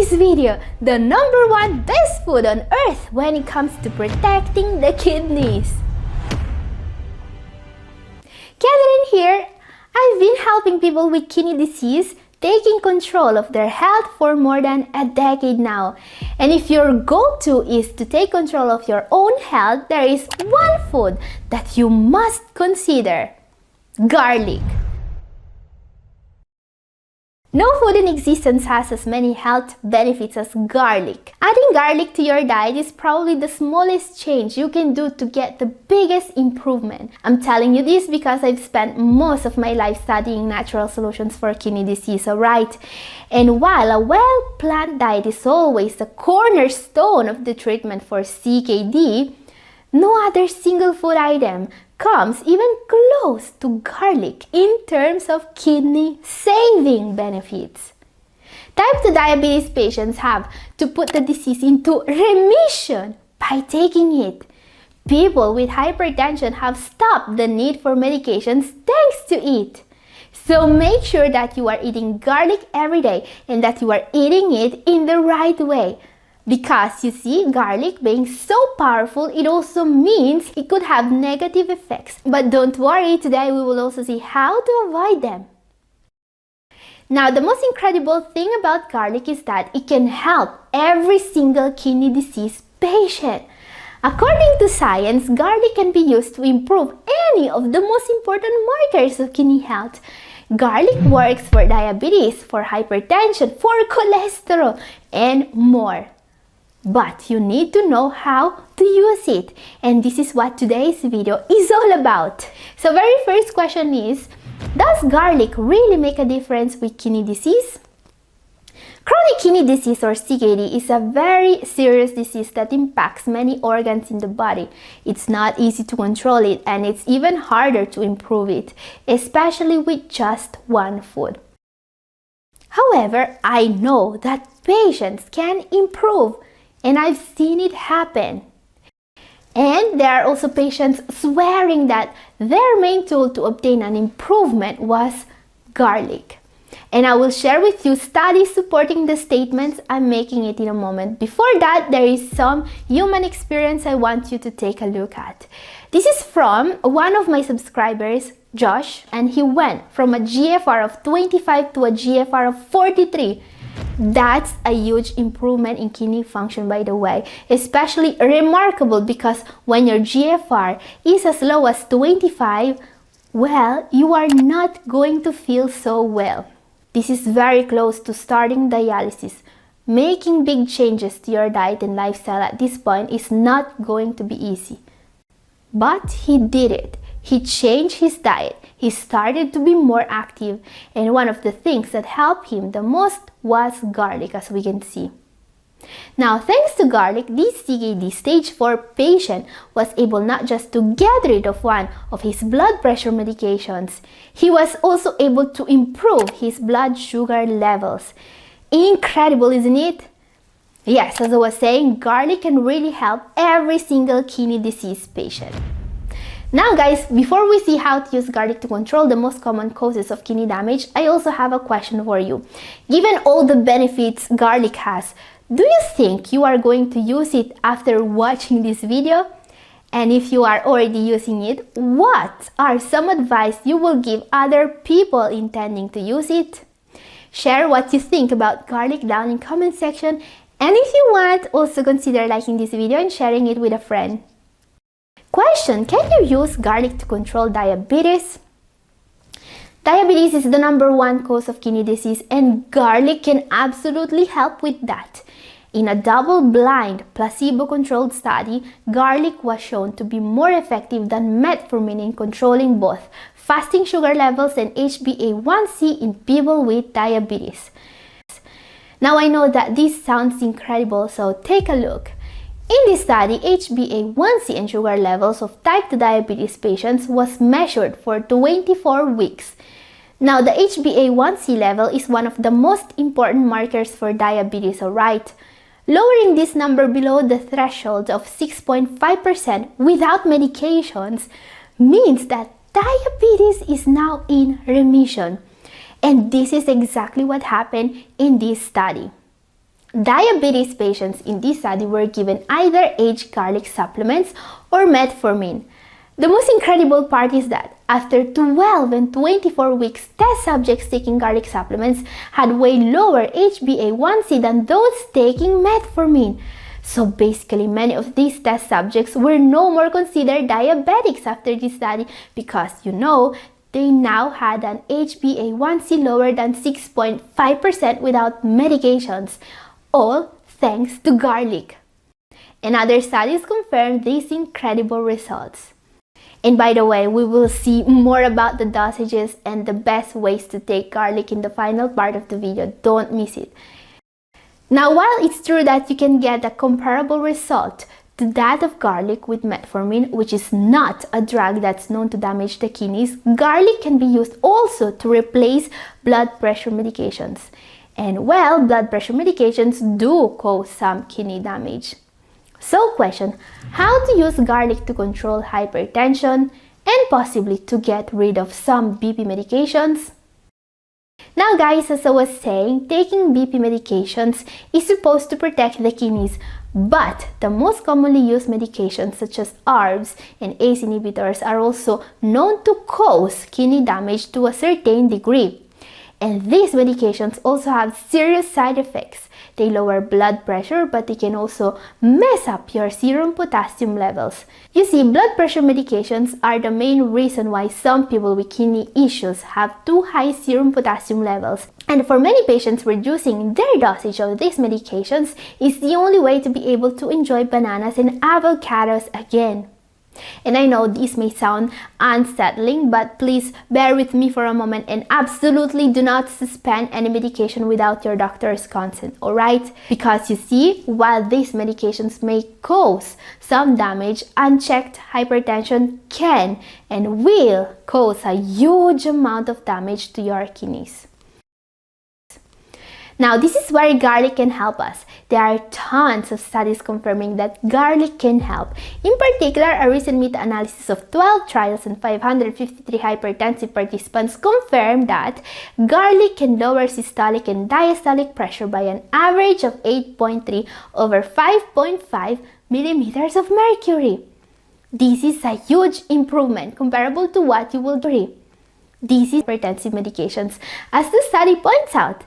today's video, the #1 best food on earth when it comes to protecting the kidneys. Catherine here. I've been helping people with kidney disease taking control of their health for more than a decade now. And if your go-to is to take control of your own health, there is one food that you must consider: garlic. No food in existence has as many health benefits as garlic. Adding garlic to your diet is probably the smallest change you can do to get the biggest improvement. I'm telling you this because I've spent most of my life studying natural solutions for kidney disease, alright? And while a well-planned diet is always the cornerstone of the treatment for CKD, no other single food item comes even close to garlic in terms of kidney saving benefits. Type 2 diabetes patients have to put the disease into remission by taking it. People with hypertension have stopped the need for medications thanks to it. So make sure that you are eating garlic every day and that you are eating it in the right way. Because you see, garlic being so powerful, it also means it could have negative effects. But don't worry, today we will also see how to avoid them. Now, the most incredible thing about garlic is that it can help every single kidney disease patient. According to science, garlic can be used to improve any of the most important markers of kidney health. Garlic works for diabetes, for hypertension, for cholesterol, and more. But you need to know how to use it, and this is what today's video is all about. So very first question is, does garlic really make a difference with kidney disease? Chronic kidney disease, or CKD, is a very serious disease that impacts many organs in the body. It's not easy to control it, and it's even harder to improve it, especially with just one food. However, I know that patients can improve, and I've seen it happen. And there are also patients swearing that their main tool to obtain an improvement was garlic. And I will share with you studies supporting the statements I'm making it in a moment. Before that, there is some human experience I want you to take a look at. This is from one of my subscribers, Josh, and he went from a GFR of 25 to a GFR of 43. That's a huge improvement in kidney function, by the way, especially remarkable because when your GFR is as low as 25, well, you are not going to feel so well. This is very close to starting dialysis. Making big changes to your diet and lifestyle at this point is not going to be easy. But he did it. He changed his diet. He started to be more active, and one of the things that helped him the most was garlic, as we can see. Now, thanks to garlic, this CKD stage 4 patient was able not just to get rid of one of his blood pressure medications, he was also able to improve his blood sugar levels. Incredible, isn't it? Yes, as I was saying, garlic can really help every single kidney disease patient. Now guys, before we see how to use garlic to control the most common causes of kidney damage, I also have a question for you. Given all the benefits garlic has, do you think you are going to use it after watching this video? And if you are already using it, what are some advice you will give other people intending to use it? Share what you think about garlic down in comment section, and if you want, also consider liking this video and sharing it with a friend. Question: can you use garlic to control diabetes? Diabetes is the #1 cause of kidney disease, and garlic can absolutely help with that. In a double-blind, placebo-controlled study, garlic was shown to be more effective than metformin in controlling both fasting sugar levels and HbA1c in people with diabetes. Now I know that this sounds incredible, so take a look. In this study, HbA1c and sugar levels of type 2 diabetes patients was measured for 24 weeks. Now, the HbA1c level is one of the most important markers for diabetes, alright? Lowering this number below the threshold of 6.5% without medications means that diabetes is now in remission. And this is exactly what happened in this study. Diabetes patients in this study were given either aged garlic supplements or metformin. The most incredible part is that after 12 and 24 weeks, test subjects taking garlic supplements had way lower HbA1c than those taking metformin. So basically, many of these test subjects were no more considered diabetics after this study because, they now had an HbA1c lower than 6.5% without medications, all thanks to garlic. And other studies confirm these incredible results. And by the way, we will see more about the dosages and the best ways to take garlic in the final part of the video. Don't miss it. Now, while it's true that you can get a comparable result to that of garlic with metformin, which is not a drug that's known to damage the kidneys, garlic can be used also to replace blood pressure medications. And well, blood pressure medications do cause some kidney damage. So question, how to use garlic to control hypertension and possibly to get rid of some BP medications? Now guys, as I was saying, taking BP medications is supposed to protect the kidneys, but the most commonly used medications such as ARBs and ACE inhibitors are also known to cause kidney damage to a certain degree. And these medications also have serious side effects. They lower blood pressure, but they can also mess up your serum potassium levels. You see, blood pressure medications are the main reason why some people with kidney issues have too high serum potassium levels. And for many patients, reducing their dosage of these medications is the only way to be able to enjoy bananas and avocados again. And I know this may sound unsettling, but please bear with me for a moment and absolutely do not suspend any medication without your doctor's consent, alright? Because you see, while these medications may cause some damage, unchecked hypertension can and will cause a huge amount of damage to your kidneys. Now, this is where garlic can help us. There are tons of studies confirming that garlic can help. In particular, a recent meta-analysis of 12 trials and 553 hypertensive participants confirmed that garlic can lower systolic and diastolic pressure by an average of 8.3 over 5.5 millimeters of mercury. This is a huge improvement comparable to what you will do. This is hypertensive medications, as the study points out.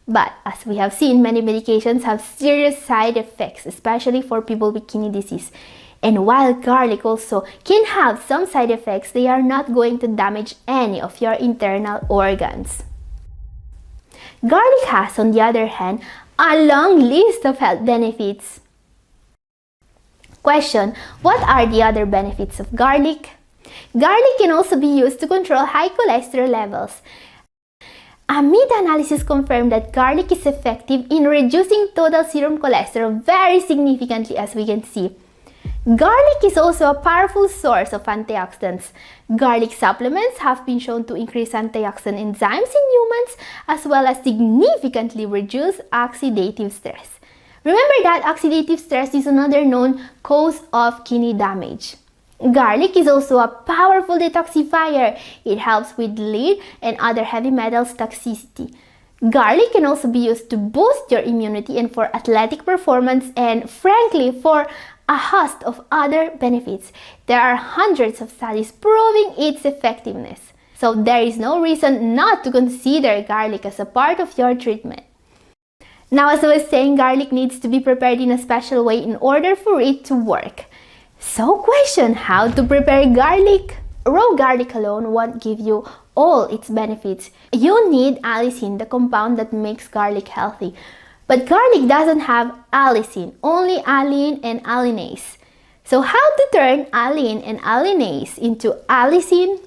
But as we have seen, many medications have serious side effects, especially for people with kidney disease. And while garlic also can have some side effects, they are not going to damage any of your internal organs. Garlic has, on the other hand, a long list of health benefits. Question, what are the other benefits of garlic? Garlic can also be used to control high cholesterol levels. A meta-analysis confirmed that garlic is effective in reducing total serum cholesterol very significantly, as we can see. Garlic is also a powerful source of antioxidants. Garlic supplements have been shown to increase antioxidant enzymes in humans as well as significantly reduce oxidative stress. Remember that oxidative stress is another known cause of kidney damage. Garlic is also a powerful detoxifier. It helps with lead and other heavy metals toxicity. Garlic can also be used to boost your immunity and for athletic performance and, frankly, for a host of other benefits. There are hundreds of studies proving its effectiveness. So there is no reason not to consider garlic as a part of your treatment. Now, as I was saying, garlic needs to be prepared in a special way in order for it to work. So question, how to prepare garlic? Raw garlic alone won't give you all its benefits. You need allicin, the compound that makes garlic healthy. But garlic doesn't have allicin, only allicin and allinase. So how to turn allicin and allinase into allicin?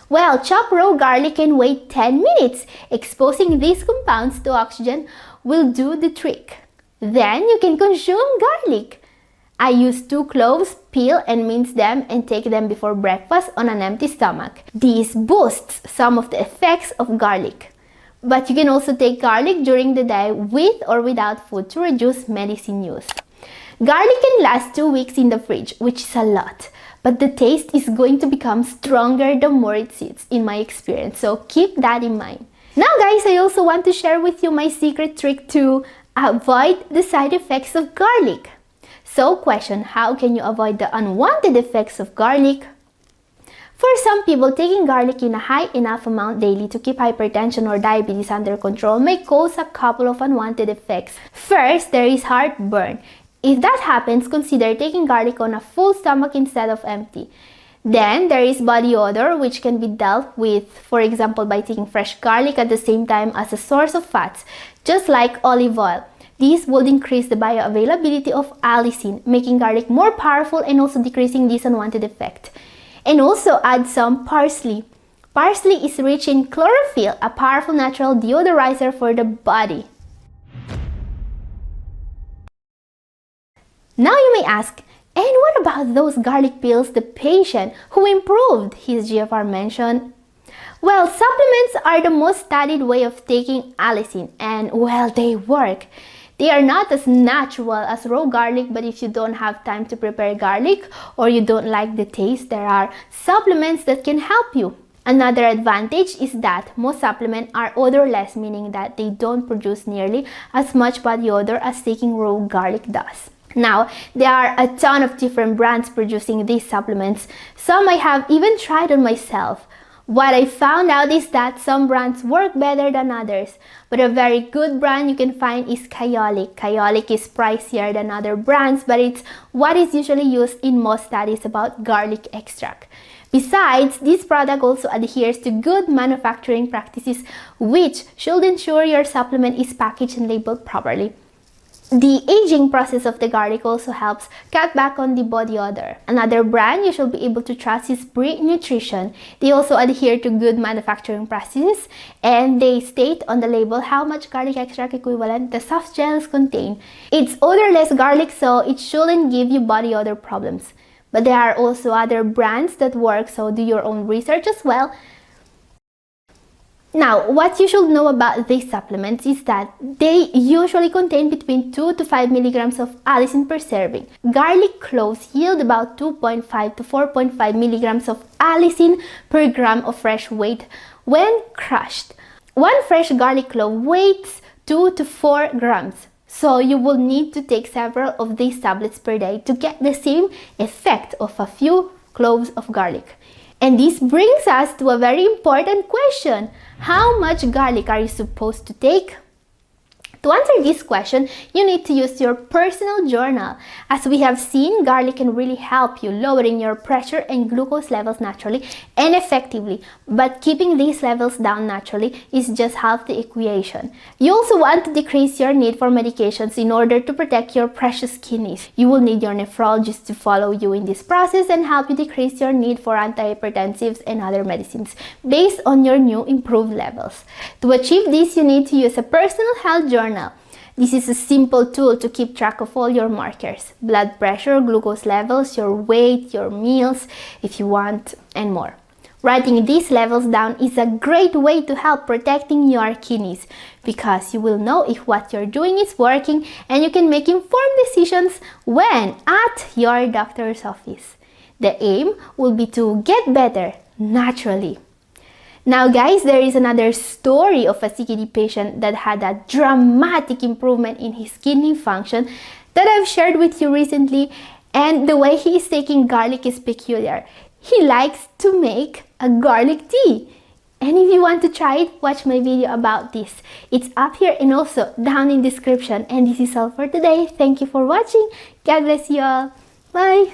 Well, chop raw garlic and wait 10 minutes. Exposing these compounds to oxygen will do the trick. Then you can consume garlic. I use 2 cloves, peel and mince them and take them before breakfast on an empty stomach. This boosts some of the effects of garlic. But you can also take garlic during the day with or without food to reduce medicine use. Garlic can last 2 weeks in the fridge, which is a lot. But the taste is going to become stronger the more it sits, in my experience. So keep that in mind. Now guys, I also want to share with you my secret trick to Avoid the side effects of garlic. So question, how can you avoid the unwanted effects of garlic? For some people, taking garlic in a high enough amount daily to keep hypertension or diabetes under control may cause a couple of unwanted effects. First, there is heartburn. If that happens, consider taking garlic on a full stomach instead of empty. Then there is body odor, which can be dealt with, for example, by taking fresh garlic at the same time as a source of fats, just like olive oil. This would increase the bioavailability of allicin, making garlic more powerful and also decreasing this unwanted effect. And also add some parsley. Parsley is rich in chlorophyll, a powerful natural deodorizer for the body. Now you may ask, and what about those garlic pills the patient who improved his GFR mentioned? Well, supplements are the most studied way of taking allicin, and well, they work. They are not as natural as raw garlic, but if you don't have time to prepare garlic or you don't like the taste, there are supplements that can help you. Another advantage is that most supplements are odorless, meaning that they don't produce nearly as much body odor as taking raw garlic does. Now, there are a ton of different brands producing these supplements. Some I have even tried on myself. What I found out is that some brands work better than others, but a very good brand you can find is Kyolic. Kyolic is pricier than other brands, but it's what is usually used in most studies about garlic extract. Besides, this product also adheres to good manufacturing practices, which should ensure your supplement is packaged and labeled properly. The aging process of the garlic also helps cut back on the body odor. Another brand you should be able to trust is Brie Nutrition. They also adhere to good manufacturing practices, and they state on the label how much garlic extract equivalent the soft gels contain. It's odorless garlic, so it shouldn't give you body odor problems. But there are also other brands that work, so do your own research as well. Now, what you should know about these supplements is that they usually contain between 2 to 5 milligrams of allicin per serving. Garlic cloves yield about 2.5 to 4.5 milligrams of allicin per gram of fresh weight when crushed. One fresh garlic clove weighs 2 to 4 grams. So you will need to take several of these tablets per day to get the same effect of a few cloves of garlic. And this brings us to a very important question. How much garlic are you supposed to take? To answer this question, you need to use your personal journal. As we have seen, garlic can really help you lowering your pressure and glucose levels naturally and effectively. But keeping these levels down naturally is just half the equation. You also want to decrease your need for medications in order to protect your precious kidneys. You will need your nephrologist to follow you in this process and help you decrease your need for antihypertensives and other medicines based on your new improved levels. To achieve this, you need to use a personal health journal. This is a simple tool to keep track of all your markers: blood pressure, glucose levels, your weight, your meals, if you want, and more. Writing these levels down is a great way to help protecting your kidneys because you will know if what you're doing is working and you can make informed decisions when at your doctor's office. The aim will be to get better naturally. Now guys, there is another story of a CKD patient that had a dramatic improvement in his kidney function that I've shared with you recently, and the way he is taking garlic is peculiar. He likes to make a garlic tea. And if you want to try it, watch my video about this. It's up here and also down in description. And this is all for today. Thank you for watching. God bless you all. Bye.